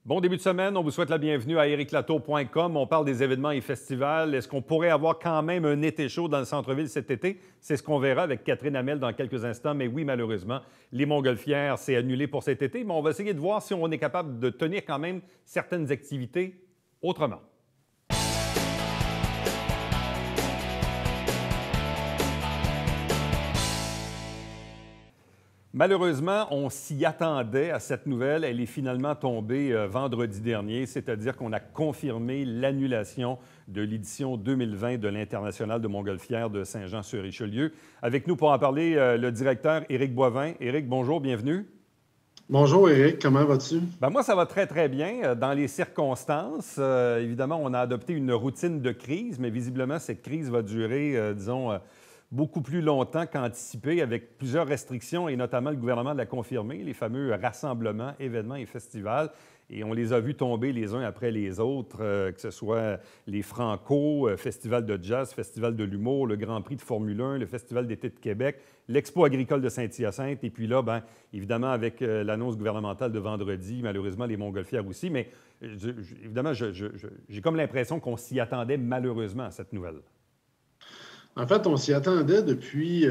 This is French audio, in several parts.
Bon début de semaine, on vous souhaite la bienvenue à ericlatour.com. On parle des événements et festivals. Est-ce qu'on pourrait avoir quand même un été chaud dans le centre-ville cet été? C'est ce qu'on verra avec Catherine Hamel dans quelques instants. Mais oui, malheureusement, les Montgolfières, c'est annulé pour cet été. Mais on va essayer de voir si on est capable de tenir quand même certaines activités autrement. Malheureusement, on s'y attendait à cette nouvelle. Elle est finalement tombée vendredi dernier, c'est-à-dire qu'on a confirmé l'annulation de l'édition 2020 de l'International de Montgolfière de Saint-Jean-sur-Richelieu. Avec nous pour en parler, le directeur Éric Boivin. Éric, bonjour, bienvenue. Bonjour Éric, comment vas-tu? Ben moi, ça va très, très bien. Dans les circonstances, évidemment, on a adopté une routine de crise, mais visiblement, cette crise va durer, disons, beaucoup plus longtemps qu'anticipé, avec plusieurs restrictions, et notamment le gouvernement l'a confirmé, les fameux rassemblements, événements et festivals. Et on les a vus tomber les uns après les autres, que ce soit les Franco, Festival de jazz, Festival de l'humour, le Grand Prix de Formule 1, le Festival d'été de Québec, l'Expo agricole de Saint-Hyacinthe, et puis là, bien, évidemment, avec l'annonce gouvernementale de vendredi, malheureusement, les Montgolfières aussi. Mais évidemment, j'ai comme l'impression qu'on s'y attendait malheureusement à cette nouvelle. En fait, on s'y attendait depuis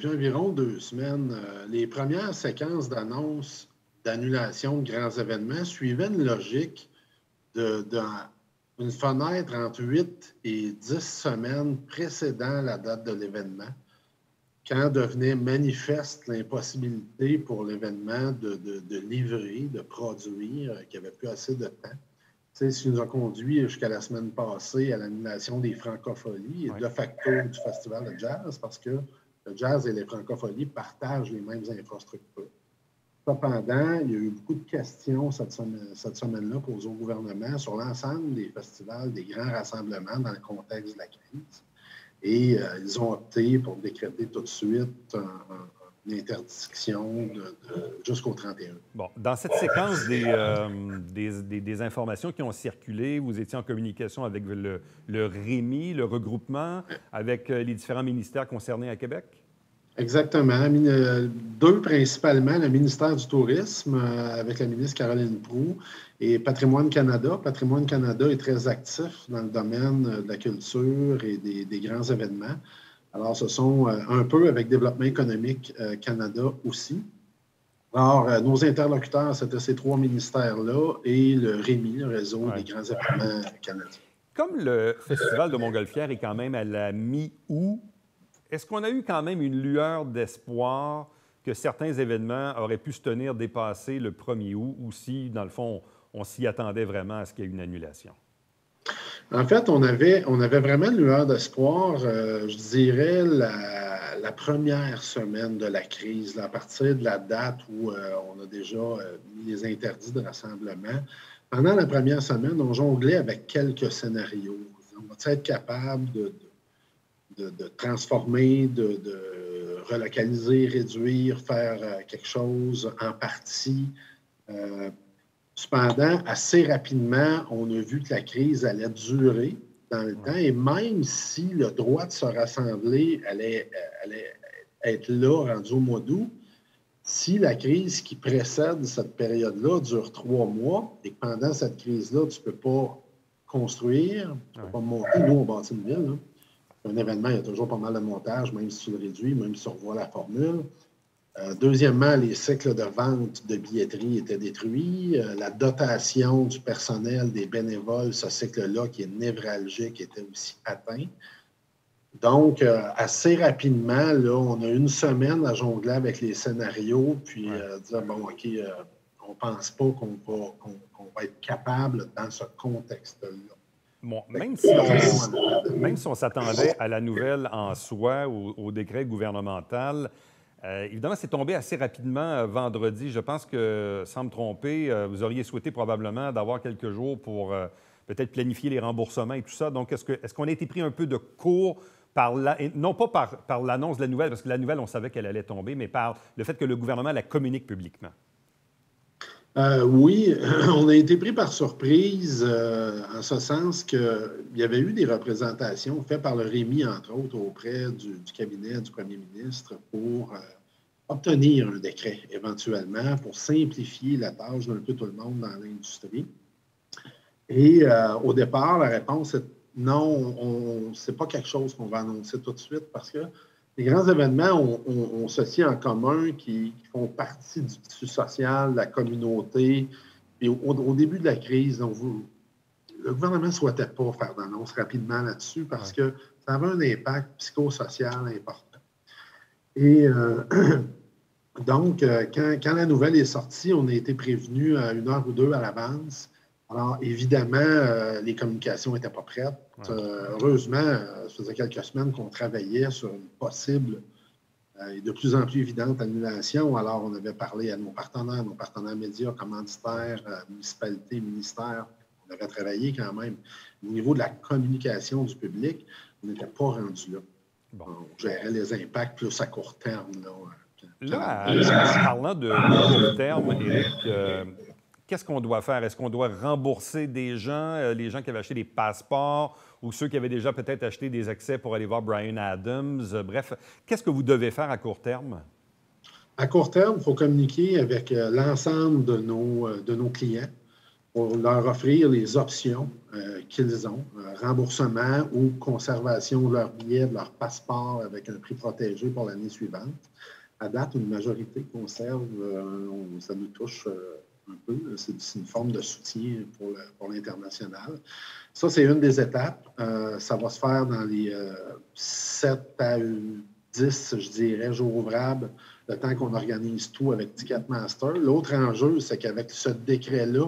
environ 2 semaines. Les premières séquences d'annonces d'annulation de grands événements suivaient une logique d'une fenêtre entre 8 et 10 semaines précédant la date de l'événement, quand devenait manifeste l'impossibilité pour l'événement de livrer, de produire, qu'il n'y avait plus assez de temps. C'est ce qui nous a conduit jusqu'à la semaine passée à l'annulation des Francopholies et de facto du Festival de jazz, parce que le jazz et les Francopholies partagent les mêmes infrastructures. Cependant, il y a eu beaucoup de questions cette semaine-là posées au gouvernement sur l'ensemble des festivals, des grands rassemblements dans le contexte de la crise. Et ils ont opté pour décréter tout de suite une interdiction jusqu'au 31. Bon, dans cette séquence des informations qui ont circulé, vous étiez en communication avec le REMI, le regroupement, avec les différents ministères concernés à Québec? Exactement. Deux principalement, le ministère du Tourisme avec la ministre Caroline Proulx et Patrimoine Canada. Patrimoine Canada est très actif dans le domaine de la culture et des grands événements. Alors, ce sont un peu avec Développement économique Canada aussi. Alors, nos interlocuteurs, c'était ces trois ministères-là et le REMI, le Réseau des grands événements canadiens. Comme le Festival de Montgolfière est quand même à la mi-août, est-ce qu'on a eu quand même une lueur d'espoir que certains événements auraient pu se tenir dépassé le 1er août ou si, dans le fond, on s'y attendait vraiment à ce qu'il y ait une annulation? En fait, on avait vraiment une lueur d'espoir, je dirais, la première semaine de la crise, là, à partir de la date où on a déjà mis les interdits de rassemblement. Pendant la première semaine, on jonglait avec quelques scénarios. On va être capable de transformer, de relocaliser, réduire, faire quelque chose en partie. Cependant, assez rapidement, on a vu que la crise allait durer dans le temps et même si le droit de se rassembler allait être là, rendu au mois d'août, si la crise qui précède cette période-là dure 3 mois et que pendant cette crise-là, tu ne peux pas construire, tu ne peux pas monter, nous, on bâtit une ville. Là. Un événement, il y a toujours pas mal de montage, même si tu le réduis, même si tu revois la formule. Deuxièmement, les cycles de vente de billetterie étaient détruits. La dotation du personnel, des bénévoles, ce cycle-là qui est névralgique, était aussi atteint. Donc, assez rapidement, là, on a une semaine à jongler avec les scénarios, puis dire, bon, OK, on ne pense pas qu'on va être capable dans ce contexte-là. Bon, même si on s'attendait à la nouvelle en soi, au décret gouvernemental, évidemment, c'est tombé assez rapidement vendredi. Je pense que, sans me tromper, vous auriez souhaité probablement d'avoir quelques jours pour peut-être planifier les remboursements et tout ça. Donc, est-ce qu'on a été pris un peu de court non pas par l'annonce de la nouvelle, parce que la nouvelle, on savait qu'elle allait tomber, mais par le fait que le gouvernement la communique publiquement? Oui, on a été pris par surprise en ce sens qu'il y avait eu des représentations faites par le REMI, entre autres, auprès du cabinet du premier ministre pour obtenir un décret éventuellement pour simplifier la tâche d'un peu tout le monde dans l'industrie. Et au départ, la réponse est non, ce n'est pas quelque chose qu'on va annoncer tout de suite parce que les grands événements ont ceci en commun qui font partie du tissu social, de la communauté. Et au début de la crise, le gouvernement ne souhaitait pas faire d'annonce rapidement là-dessus parce que ça avait un impact psychosocial important. Et donc, quand la nouvelle est sortie, on a été prévenu à 1 heure ou 2 à l'avance. Alors, évidemment, les communications n'étaient pas prêtes. Heureusement, ça faisait quelques semaines qu'on travaillait sur une possible et de plus en plus évidente annulation. Alors, on avait parlé à nos partenaires médias, commanditaires, municipalités, ministères. On avait travaillé quand même. Au niveau de la communication du public, on n'était pas rendu là. Bon. On gérait les impacts plus à court terme. Là, en parlant de court terme, Éric, qu'est-ce qu'on doit faire? Est-ce qu'on doit rembourser des gens, les gens qui avaient acheté des passeports ou ceux qui avaient déjà peut-être acheté des accès pour aller voir Bryan Adams? Bref, qu'est-ce que vous devez faire à court terme? À court terme, il faut communiquer avec l'ensemble de nos clients pour leur offrir les options qu'ils ont, remboursement ou conservation de leur billet, de leur passeport avec un prix protégé pour l'année suivante. À date, une majorité conserve, ça nous touche un peu. C'est une forme de soutien pour l'international. Ça, c'est une des étapes. Ça va se faire dans les 7 à 10, je dirais, jours ouvrables, le temps qu'on organise tout avec Ticketmaster. L'autre enjeu, c'est qu'avec ce décret-là,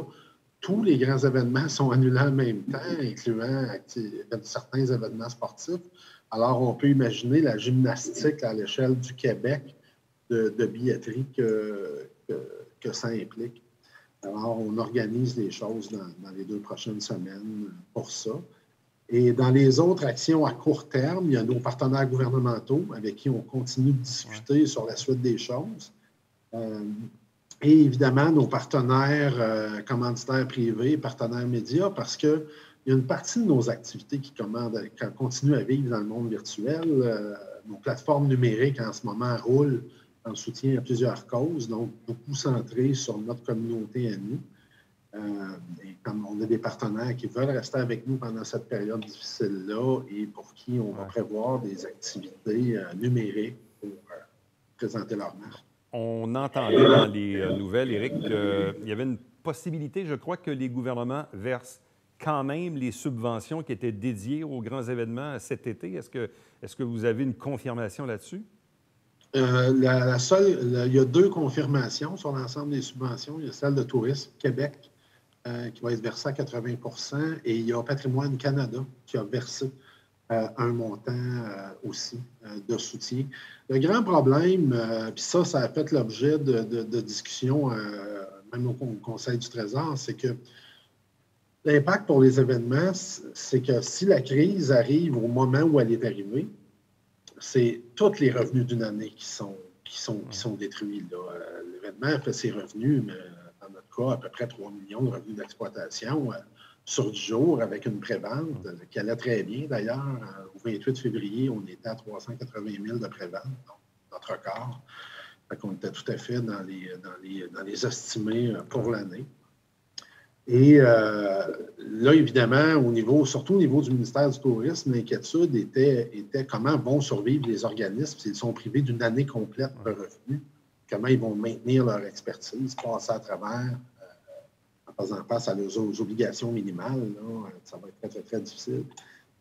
tous les grands événements sont annulés en même temps, incluant certains événements sportifs. Alors, on peut imaginer la gymnastique à l'échelle du Québec de billetterie que ça implique. Alors, on organise les choses dans les 2 prochaines semaines pour ça. Et dans les autres actions à court terme, il y a nos partenaires gouvernementaux avec qui on continue de discuter sur la suite des choses. Et évidemment, nos partenaires commanditaires privés, partenaires médias, parce qu'il y a une partie de nos activités qui continuent à vivre dans le monde virtuel. Nos plateformes numériques en ce moment roulent en soutien à plusieurs causes, donc beaucoup centrées sur notre communauté à nous. Et comme on a des partenaires qui veulent rester avec nous pendant cette période difficile-là et pour qui on va prévoir des activités numériques pour présenter leur marque. On entendait dans les nouvelles, Éric, qu'il y avait une possibilité, je crois, que les gouvernements versent quand même les subventions qui étaient dédiées aux grands événements cet été. Est-ce que vous avez une confirmation là-dessus? Il y a 2 confirmations sur l'ensemble des subventions. Il y a celle de Tourisme Québec qui va être versée à 80 % et il y a Patrimoine Canada qui a versé un montant aussi de soutien. Le grand problème, puis ça a fait l'objet de discussions, même au Conseil du Trésor, c'est que l'impact pour les événements, c'est que si la crise arrive au moment où elle est arrivée, c'est tous les revenus d'une année qui sont détruits. L'événement fait ses revenus, mais dans notre cas, à peu près 3 millions de revenus d'exploitation sur 10 jours avec une prévente qui allait très bien. D'ailleurs, au 28 février, on était à 380 000 de prévente, donc notre record. On était tout à fait dans les estimés pour l'année. Et là, évidemment, surtout au niveau du ministère du Tourisme, l'inquiétude était comment vont survivre les organismes s'ils sont privés d'une année complète de revenus, comment ils vont maintenir leur expertise, passer à travers, en faisant face à leurs obligations minimales. Là, ça va être très, très, très difficile.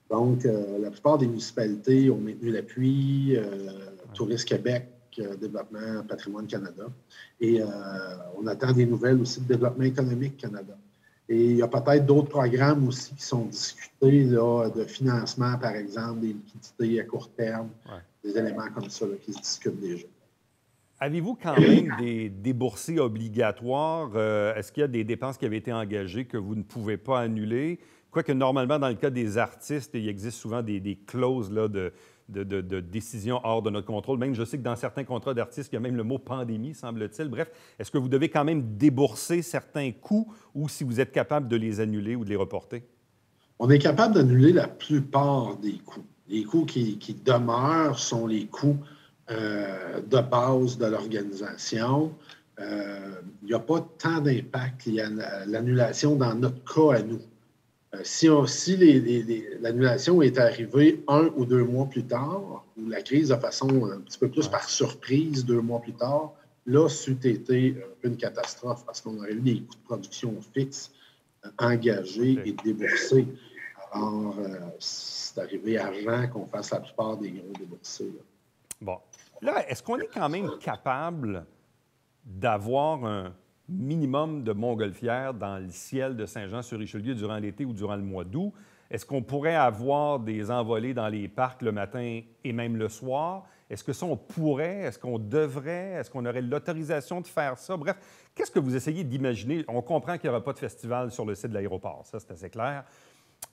Donc, la plupart des municipalités ont maintenu l'appui, Tourisme Québec, Développement Patrimoine Canada. Et on attend des nouvelles aussi de Développement économique Canada. Et il y a peut-être d'autres programmes aussi qui sont discutés, là, de financement, par exemple, des liquidités à court terme, des éléments comme ça là, qui se discutent déjà. Avez-vous quand même des déboursés obligatoires? Est-ce qu'il y a des dépenses qui avaient été engagées que vous ne pouvez pas annuler? Quoique normalement, dans le cas des artistes, il existe souvent des clauses là, de décisions hors de notre contrôle. Même, je sais que dans certains contrats d'artistes, il y a même le mot pandémie, semble-t-il. Bref, est-ce que vous devez quand même débourser certains coûts ou si vous êtes capable de les annuler ou de les reporter? On est capable d'annuler la plupart des coûts. Les coûts qui demeurent sont les coûts de base de l'organisation. Il n'y a pas tant d'impact lié à l'annulation dans notre cas à nous. Si l'annulation est arrivée 1 ou 2 mois plus tard, ou la crise de façon un petit peu plus par surprise 2 mois plus tard, là, c'eût été une catastrophe parce qu'on aurait eu des coûts de production fixes engagés et déboursés. Alors, c'est arrivé avant qu'on fasse la plupart des gros déboursés. Là. Bon. Là, est-ce qu'on est quand même capable d'avoir un minimum de montgolfières dans le ciel de Saint-Jean-sur-Richelieu durant l'été ou durant le mois d'août? Est-ce qu'on pourrait avoir des envolées dans les parcs le matin et même le soir? Est-ce que ça, on pourrait? Est-ce qu'on devrait? Est-ce qu'on aurait l'autorisation de faire ça? Bref, qu'est-ce que vous essayez d'imaginer? On comprend qu'il n'y aura pas de festival sur le site de l'aéroport, ça, c'est assez clair.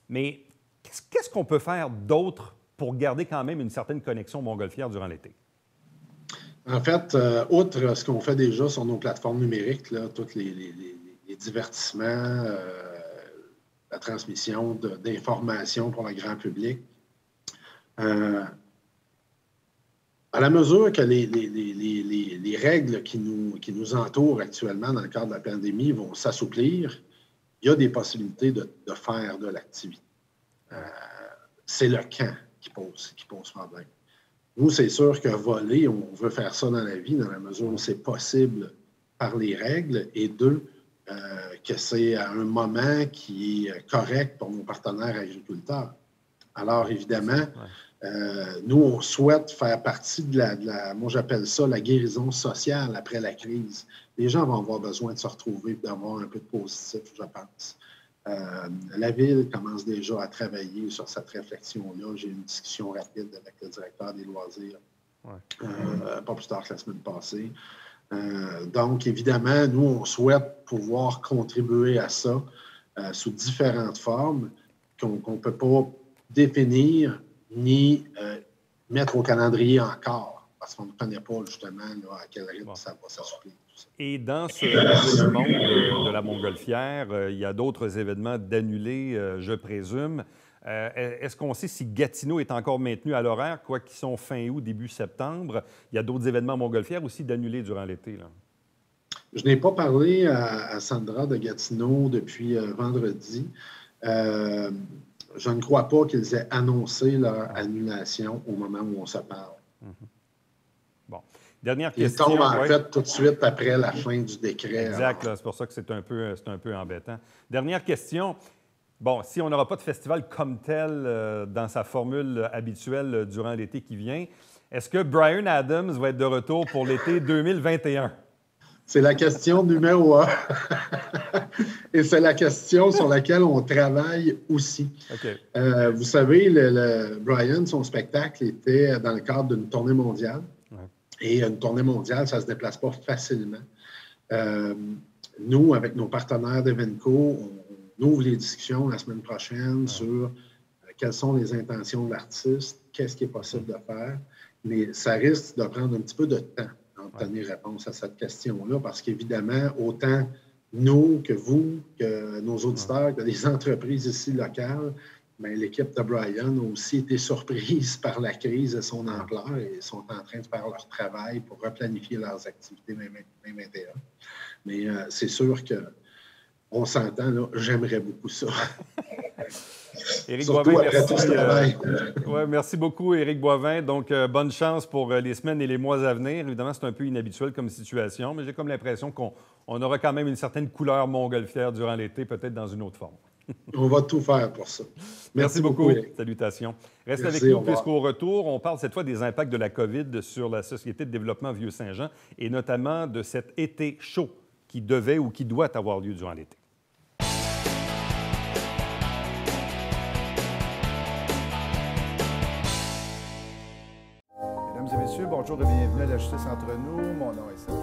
Mais qu'est-ce qu'on peut faire d'autre pour garder quand même une certaine connexion montgolfière durant l'été? En fait, outre ce qu'on fait déjà sur nos plateformes numériques, là, tous les divertissements, la transmission d'informations pour le grand public, à la mesure que les règles qui nous entourent actuellement dans le cadre de la pandémie vont s'assouplir, il y a des possibilités de faire de l'activité. C'est le quand qui pose problème. Nous, c'est sûr que voler, on veut faire ça dans la vie, dans la mesure où c'est possible par les règles, et deux, que c'est à un moment qui est correct pour nos partenaires agriculteurs. Alors, évidemment, nous, on souhaite faire partie de la moi j'appelle ça la guérison sociale après la crise. Les gens vont avoir besoin de se retrouver et d'avoir un peu de positif, je pense. La Ville commence déjà à travailler sur cette réflexion-là. J'ai eu une discussion rapide avec le directeur des loisirs, pas plus tard que la semaine passée. Donc, évidemment, nous, on souhaite pouvoir contribuer à ça sous différentes formes qu'on ne peut pas définir ni mettre au calendrier encore, parce qu'on ne connaît pas justement là, à quel rythme ça va s'assouplir. Et dans ce monde de la montgolfière, il y a d'autres événements d'annulés, je présume. Est-ce qu'on sait si Gatineau est encore maintenu à l'horaire, quoi qu'ils sont fin août, début septembre? Il y a d'autres événements montgolfières aussi d'annulés durant l'été, là. Je n'ai pas parlé à Sandra de Gatineau depuis vendredi. Je ne crois pas qu'ils aient annoncé leur annulation au moment où on se parle. Bon. Dernière question. Ils tombent en fait tout de suite après la fin du décret. Exact, c'est pour ça que c'est un peu embêtant. Dernière question. Bon, si on n'aura pas de festival comme tel dans sa formule habituelle durant l'été qui vient, est-ce que Bryan Adams va être de retour pour l'été 2021? C'est la question numéro 1. Et c'est la question sur laquelle on travaille aussi. Okay. Vous savez, Bryan, son spectacle était dans le cadre d'une tournée mondiale. Et une tournée mondiale, ça ne se déplace pas facilement. Nous, avec nos partenaires d'Evenco, on ouvre les discussions la semaine prochaine sur quelles sont les intentions de l'artiste, qu'est-ce qui est possible de faire. Mais ça risque de prendre un petit peu de temps d'obtenir réponse à cette question-là, parce qu'évidemment, autant nous que vous, que nos auditeurs, que les entreprises ici locales, bien, l'équipe de Bryan a aussi été surprise par la crise et son ampleur et sont en train de faire leur travail pour replanifier leurs activités 2021. Mais c'est sûr qu'on s'entend, là, j'aimerais beaucoup ça. Éric Boivin, merci. Merci beaucoup, Éric Boivin. Donc, bonne chance pour les semaines et les mois à venir. Évidemment, c'est un peu inhabituel comme situation, mais j'ai comme l'impression qu'on aura quand même une certaine couleur montgolfière durant l'été, peut-être dans une autre forme. On va tout faire pour ça. Merci beaucoup. Salutations. Reste avec nous, puisqu'au retour, on parle cette fois des impacts de la COVID sur la Société de développement Vieux-Saint-Jean et notamment de cet été chaud qui devait ou qui doit avoir lieu durant l'été. Mesdames et messieurs, bonjour et bienvenue à la Justice entre nous. Mon nom est Serge.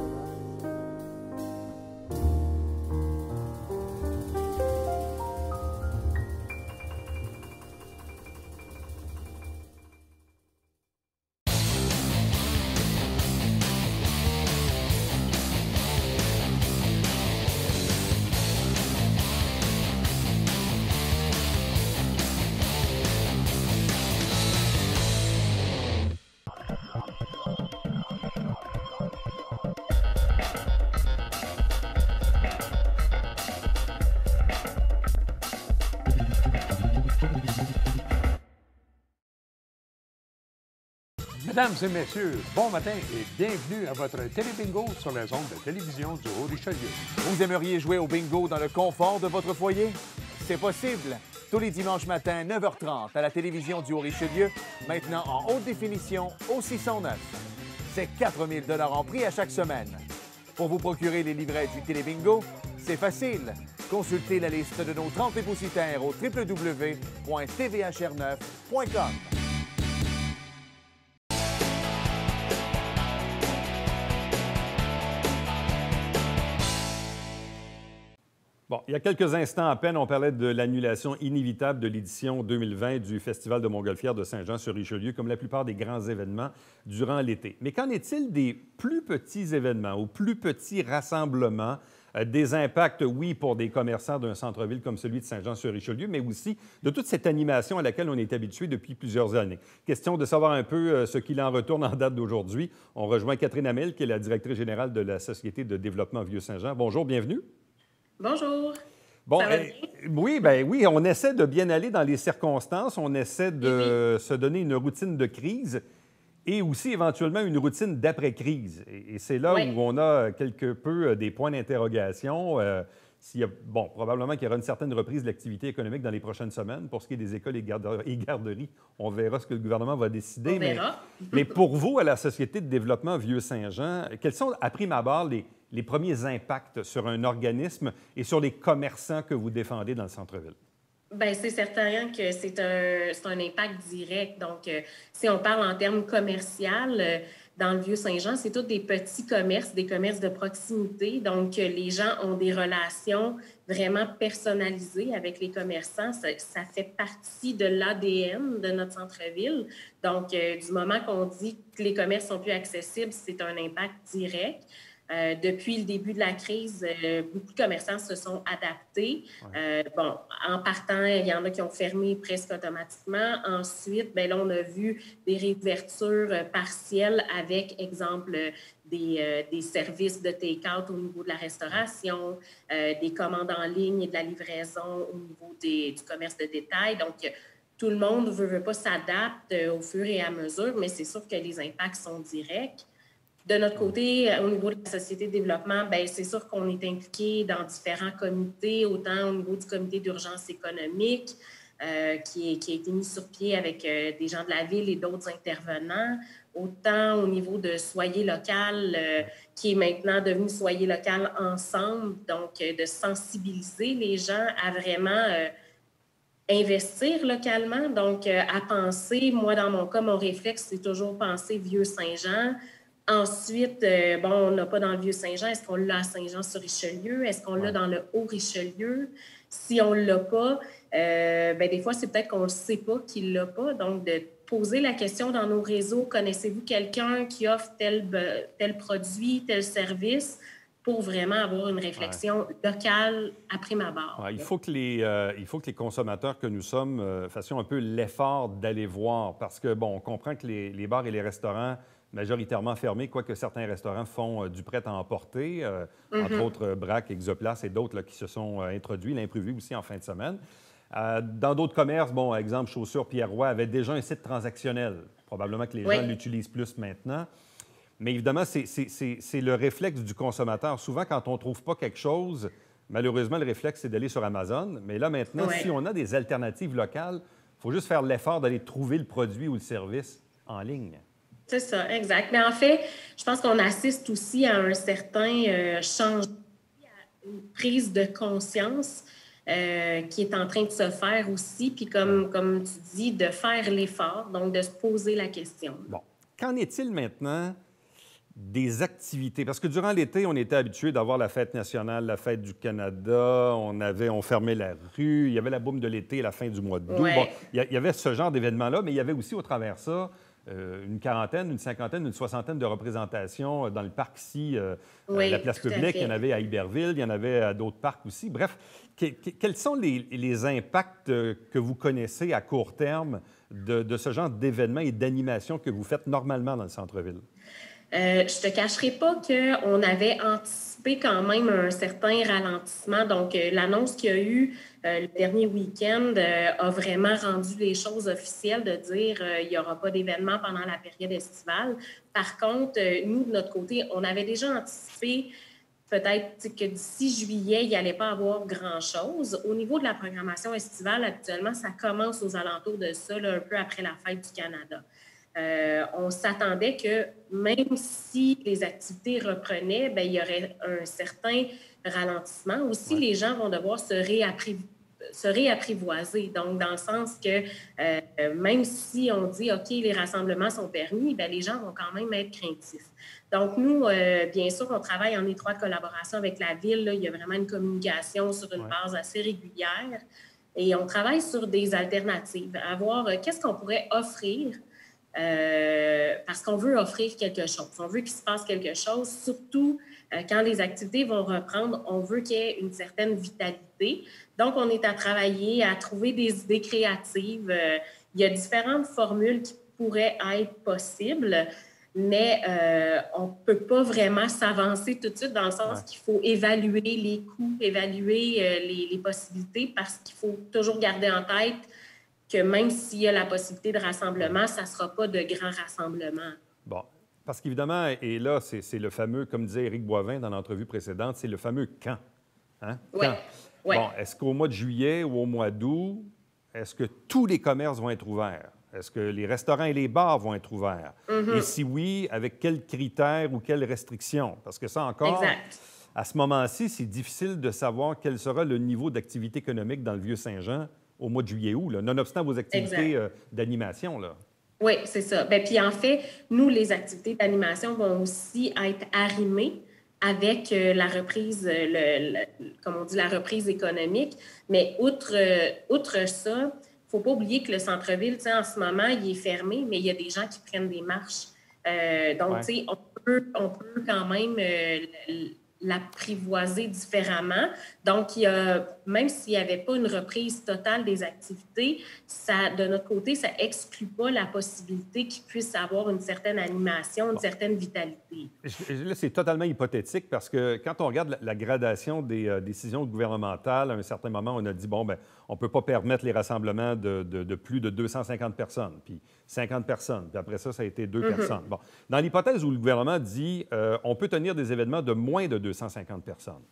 Mesdames et messieurs, bon matin et bienvenue à votre télébingo sur les ondes de télévision du Haut-Richelieu. Vous aimeriez jouer au bingo dans le confort de votre foyer? C'est possible. Tous les dimanches matins, 9h30, à la télévision du Haut-Richelieu, maintenant en haute définition au 609. C'est 4 000 $ en prix à chaque semaine. Pour vous procurer les livrets du télébingo, c'est facile. Consultez la liste de nos 30 dépositaires au www.tvhr9.com. Bon, il y a quelques instants à peine, on parlait de l'annulation inévitable de l'édition 2020 du Festival de Montgolfière de Saint-Jean-sur-Richelieu, comme la plupart des grands événements durant l'été. Mais qu'en est-il des plus petits événements ou plus petits rassemblements, des impacts, oui, pour des commerçants d'un centre-ville comme celui de Saint-Jean-sur-Richelieu, mais aussi de toute cette animation à laquelle on est habitué depuis plusieurs années? Question de savoir un peu ce qu'il en retourne en date d'aujourd'hui. On rejoint Catherine Hamel, qui est la directrice générale de la Société de développement Vieux-Saint-Jean. Bonjour, bienvenue. Bonjour. Bon, Ça va bien? oui, on essaie de bien aller dans les circonstances, on essaie de se donner une routine de crise et aussi éventuellement une routine d'après-crise. Et c'est là où on a quelque peu des points d'interrogation. Probablement qu'il y aura une certaine reprise de l'activité économique dans les prochaines semaines. Pour ce qui est des écoles et garderies, on verra ce que le gouvernement va décider. On verra. Mais pour vous, à la Société de développement Vieux-Saint-Jean, quels sont, à prime abord, les premiers impacts sur un organisme et sur les commerçants que vous défendez dans le centre-ville? Bien, c'est certain que c'est un impact direct. Donc, si on parle en termes commerciaux, dans le Vieux-Saint-Jean, c'est tous des petits commerces, des commerces de proximité. Donc, les gens ont des relations vraiment personnalisées avec les commerçants. Ça fait partie de l'ADN de notre centre-ville. Donc, du moment qu'on dit que les commerces sont plus accessibles, c'est un impact direct. Depuis le début de la crise, beaucoup de commerçants se sont adaptés. En partant, il y en a qui ont fermé presque automatiquement. Ensuite, bien, là, on a vu des réouvertures partielles avec, exemple, des services de take-out au niveau de la restauration, des commandes en ligne et de la livraison au niveau du commerce de détail. Donc, tout le monde veut pas s'adapte au fur et à mesure, mais c'est sûr que les impacts sont directs. De notre côté, au niveau de la Société de développement, bien, c'est sûr qu'on est impliqué dans différents comités, autant au niveau du comité d'urgence économique, qui a été mis sur pied avec des gens de la ville et d'autres intervenants, autant au niveau de Soyez local, qui est maintenant devenu Soyez local ensemble, donc de sensibiliser les gens à vraiment investir localement, donc à penser, moi dans mon cas, mon réflexe, c'est toujours penser Vieux-Saint-Jean. Ensuite, on n'a pas dans le Vieux-Saint-Jean. Est-ce qu'on l'a à Saint-Jean-sur-Richelieu? Est-ce qu'on l'a dans le Haut-Richelieu? Si on ne l'a pas, des fois, c'est peut-être qu'on ne sait pas qu'il ne l'a pas. Donc, de poser la question dans nos réseaux, connaissez-vous quelqu'un qui offre tel produit, tel service, pour vraiment avoir une réflexion locale à prime abord. Il faut que les consommateurs que nous sommes fassions un peu l'effort d'aller voir parce que, on comprend que les bars et les restaurants majoritairement fermés, quoique certains restaurants font du prêt à emporter, entre autres Braque, Exoplace et d'autres qui se sont introduits, l'imprévu aussi en fin de semaine. Dans d'autres commerces, exemple, Chaussures Pierre-Roy avait déjà un site transactionnel. Probablement que les gens l'utilisent plus maintenant. Mais évidemment, c'est le réflexe du consommateur. Souvent, quand on ne trouve pas quelque chose, malheureusement, le réflexe, c'est d'aller sur Amazon. Mais là, maintenant, si on a des alternatives locales, il faut juste faire l'effort d'aller trouver le produit ou le service en ligne. C'est ça, exact. Mais en fait, je pense qu'on assiste aussi à un certain changement, à une prise de conscience qui est en train de se faire aussi. Puis comme tu dis, de faire l'effort, donc de se poser la question. Bon. Qu'en est-il maintenant des activités? Parce que durant l'été, on était habitué d'avoir la fête nationale, la fête du Canada, on fermait la rue, il y avait la boum de l'été à la fin du mois d'août. Ouais. Il y avait ce genre d'événements-là, mais il y avait aussi au travers ça une quarantaine, une cinquantaine, une soixantaine de représentations dans le parc ici, la place publique. Il y en avait à Iberville, il y en avait à d'autres parcs aussi. Bref, quels sont les impacts que vous connaissez à court terme de ce genre d'événements et d'animations que vous faites normalement dans le centre-ville? Je ne te cacherai pas qu'on avait anticipé quand même un certain ralentissement. Donc, l'annonce qu'il y a eu le dernier week-end a vraiment rendu les choses officielles de dire il n'y aura pas d'événement pendant la période estivale. Par contre, nous, de notre côté, on avait déjà anticipé peut-être que d'ici juillet, il n'y allait pas avoir grand-chose. Au niveau de la programmation estivale, habituellement, ça commence aux alentours de ça, là, un peu après la fête du Canada. On s'attendait que même si les activités reprenaient, bien, il y aurait un certain ralentissement. Aussi, les gens vont devoir se réapprivoiser. Donc, dans le sens que même si on dit, OK, les rassemblements sont permis, bien, les gens vont quand même être craintifs. Donc, nous, bien sûr, on travaille en étroite collaboration avec la Ville. Là. Il y a vraiment une communication sur une base assez régulière. Et on travaille sur des alternatives, à voir qu'est-ce qu'on pourrait offrir. Parce qu'on veut offrir quelque chose. On veut qu'il se passe quelque chose, surtout quand les activités vont reprendre, on veut qu'il y ait une certaine vitalité. Donc, on est à travailler, à trouver des idées créatives. Il y a différentes formules qui pourraient être possibles, mais on ne peut pas vraiment s'avancer tout de suite dans le sens qu'il faut évaluer les coûts, évaluer les possibilités, parce qu'il faut toujours garder en tête que même s'il y a la possibilité de rassemblement, ça ne sera pas de grands rassemblements. Bon, parce qu'évidemment, et là, c'est le fameux, comme disait Éric Boivin dans l'entrevue précédente, c'est le fameux « quand ». Hein? Oui. Ouais. Bon, est-ce qu'au mois de juillet ou au mois d'août, est-ce que tous les commerces vont être ouverts? Est-ce que les restaurants et les bars vont être ouverts? Et si oui, avec quels critères ou quelles restrictions? Parce que ça encore, à ce moment-ci, c'est difficile de savoir quel sera le niveau d'activité économique dans le Vieux-Saint-Jean au mois de juillet-août, nonobstant vos activités d'animation. Là. Oui, c'est ça. Bien, puis en fait, nous, les activités d'animation vont aussi être arrimées avec la reprise, comme on dit, la reprise économique. Mais outre ça, il ne faut pas oublier que le centre-ville, en ce moment, il est fermé, mais il y a des gens qui prennent des marches. Donc, tu sais, on peut quand même l'apprivoiser différemment. Donc, même s'il n'y avait pas une reprise totale des activités, ça, de notre côté, ça n'exclut pas la possibilité qu'il puisse avoir une certaine animation, une certaine vitalité. Là, c'est totalement hypothétique parce que quand on regarde la gradation des décisions gouvernementales, à un certain moment, on a dit, bon, bien, on ne peut pas permettre les rassemblements de plus de 250 personnes, puis 50 personnes, puis après ça, ça a été 2 personnes. Bon. Dans l'hypothèse où le gouvernement dit, on peut tenir des événements de moins de 250 personnes,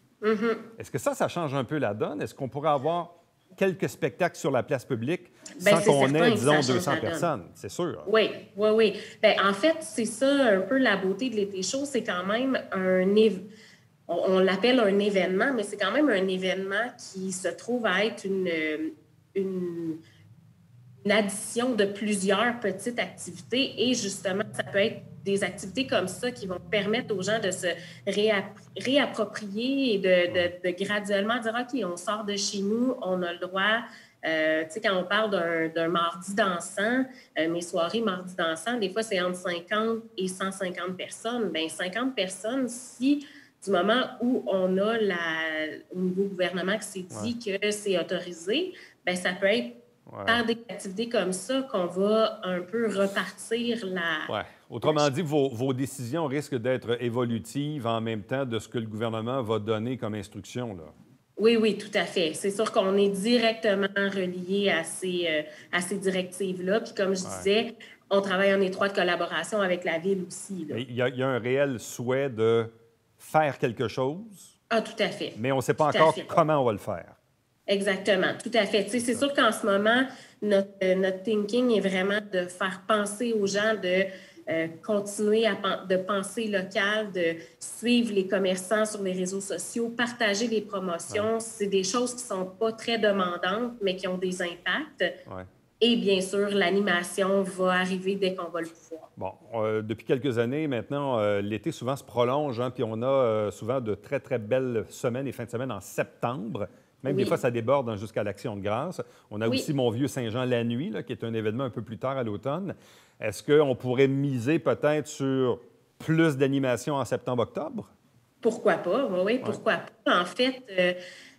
est-ce que ça change un peu la donne? Est-ce qu'on pourrait avoir quelques spectacles sur la place publique sans qu'on ait, disons, 200 personnes? C'est sûr. Oui. Bien, en fait, c'est ça un peu la beauté de l'été chaud. C'est quand même on l'appelle un événement, mais c'est quand même un événement qui se trouve à être une addition de plusieurs petites activités. Et justement, ça peut être des activités comme ça qui vont permettre aux gens de se réapproprier et de graduellement dire « OK, on sort de chez nous, on a le droit ». Tu sais, quand on parle d'un mardi dansant, mes soirées mardi dansant, des fois, c'est entre 50 et 150 personnes. Bien, 50 personnes, si du moment où on a au niveau gouvernement qui s'est dit que c'est autorisé, bien, ça peut être par des activités comme ça qu'on va un peu repartir la... Oui. Autrement dit, vos décisions risquent d'être évolutives en même temps de ce que le gouvernement va donner comme instruction, là. Oui, tout à fait. C'est sûr qu'on est directement relié à ces directives-là. Puis comme je disais, on travaille en étroite collaboration avec la Ville aussi. Là. Il y a un réel souhait de faire quelque chose. Ah, tout à fait. Mais on ne sait pas encore comment on va le faire. Exactement, tout à fait. Tu sais, c'est sûr qu'en ce moment, notre thinking est vraiment de faire penser aux gens de continuer de penser local, de suivre les commerçants sur les réseaux sociaux, partager les promotions. C'est des choses qui ne sont pas très demandantes, mais qui ont des impacts. Et bien sûr, l'animation va arriver dès qu'on va le pouvoir. Bon, depuis quelques années maintenant, l'été souvent se prolonge, puis on a souvent de très, très belles semaines et fins de semaine en septembre. Même des fois, ça déborde jusqu'à l'Action de grâce. On a aussi Mon Vieux-Saint-Jean la nuit, là, qui est un événement un peu plus tard à l'automne. Est-ce qu'on pourrait miser peut-être sur plus d'animation en septembre-octobre? Pourquoi pas? Oui, pourquoi pas? En fait,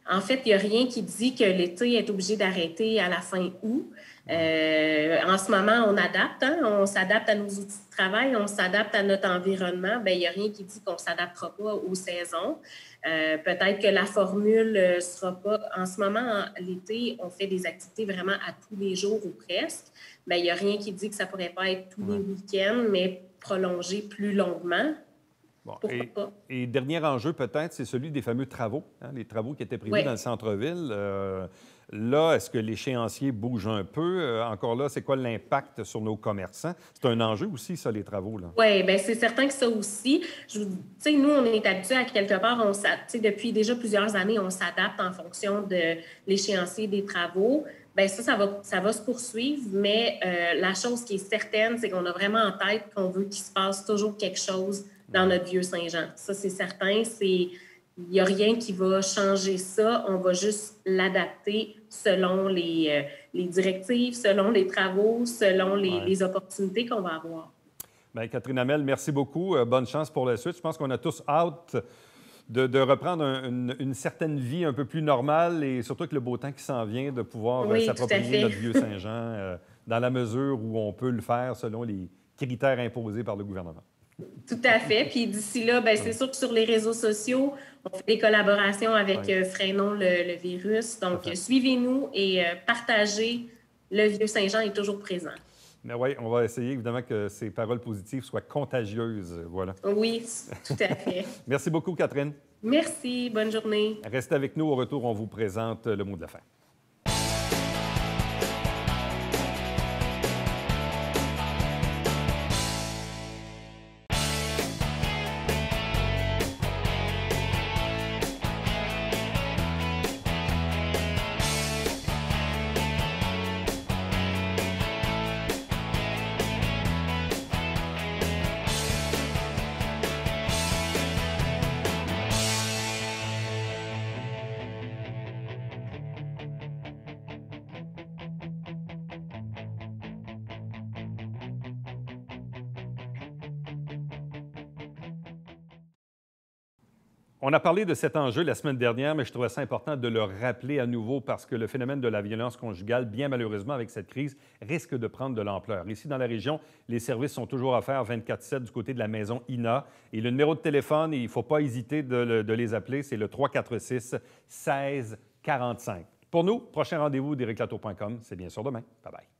En fait, il n'y a rien qui dit que l'été est obligé d'arrêter à la fin août. En ce moment, on adapte, hein? On s'adapte à nos outils de travail, on s'adapte à notre environnement. Bien, il n'y a rien qui dit qu'on ne s'adaptera pas aux saisons. Peut-être que la formule ne sera pas... En ce moment, l'été, on fait des activités vraiment à tous les jours ou presque. Bien, il n'y a rien qui dit que ça ne pourrait pas être tous les week-ends, mais prolongé plus longuement. Bon, et dernier enjeu, peut-être, c'est celui des fameux travaux, hein, les travaux qui étaient prévus dans le centre-ville. Là, est-ce que l'échéancier bouge un peu? Encore là, c'est quoi l'impact sur nos commerçants? C'est un enjeu aussi, ça, les travaux, là. Oui, bien, c'est certain que ça aussi. Tu sais, nous, on est habitués à quelque part, depuis déjà plusieurs années, on s'adapte en fonction de l'échéancier des travaux. Bien, ça va se poursuivre, mais la chose qui est certaine, c'est qu'on a vraiment en tête qu'on veut qu'il se passe toujours quelque chose dans notre Vieux-Saint-Jean. Ça, c'est certain. Il n'y a rien qui va changer ça. On va juste l'adapter selon les directives, selon les travaux, selon les opportunités qu'on va avoir. Bien, Catherine Hamel, merci beaucoup. Bonne chance pour la suite. Je pense qu'on a tous hâte de reprendre une certaine vie un peu plus normale et surtout avec le beau temps qui s'en vient, de pouvoir s'approprier notre Vieux-Saint-Jean dans la mesure où on peut le faire selon les critères imposés par le gouvernement. Tout à fait. Puis d'ici là, bien, c'est sûr que sur les réseaux sociaux, on fait des collaborations avec Freinons le virus. Donc, suivez-nous et partagez. Le Vieux-Saint-Jean est toujours présent. Mais oui, on va essayer évidemment que ces paroles positives soient contagieuses. Voilà. Oui, tout à fait. Merci beaucoup, Catherine. Merci. Bonne journée. Restez avec nous. Au retour, on vous présente le mot de la fin. On a parlé de cet enjeu la semaine dernière, mais je trouvais ça important de le rappeler à nouveau parce que le phénomène de la violence conjugale, bien malheureusement avec cette crise, risque de prendre de l'ampleur. Ici, dans la région, les services sont toujours offerts 24/7 du côté de la maison INA. Et le numéro de téléphone, il ne faut pas hésiter de les appeler, c'est le 346-1645. Pour nous, prochain rendez-vous d'ericlatour.com, c'est bien sûr demain. Bye-bye.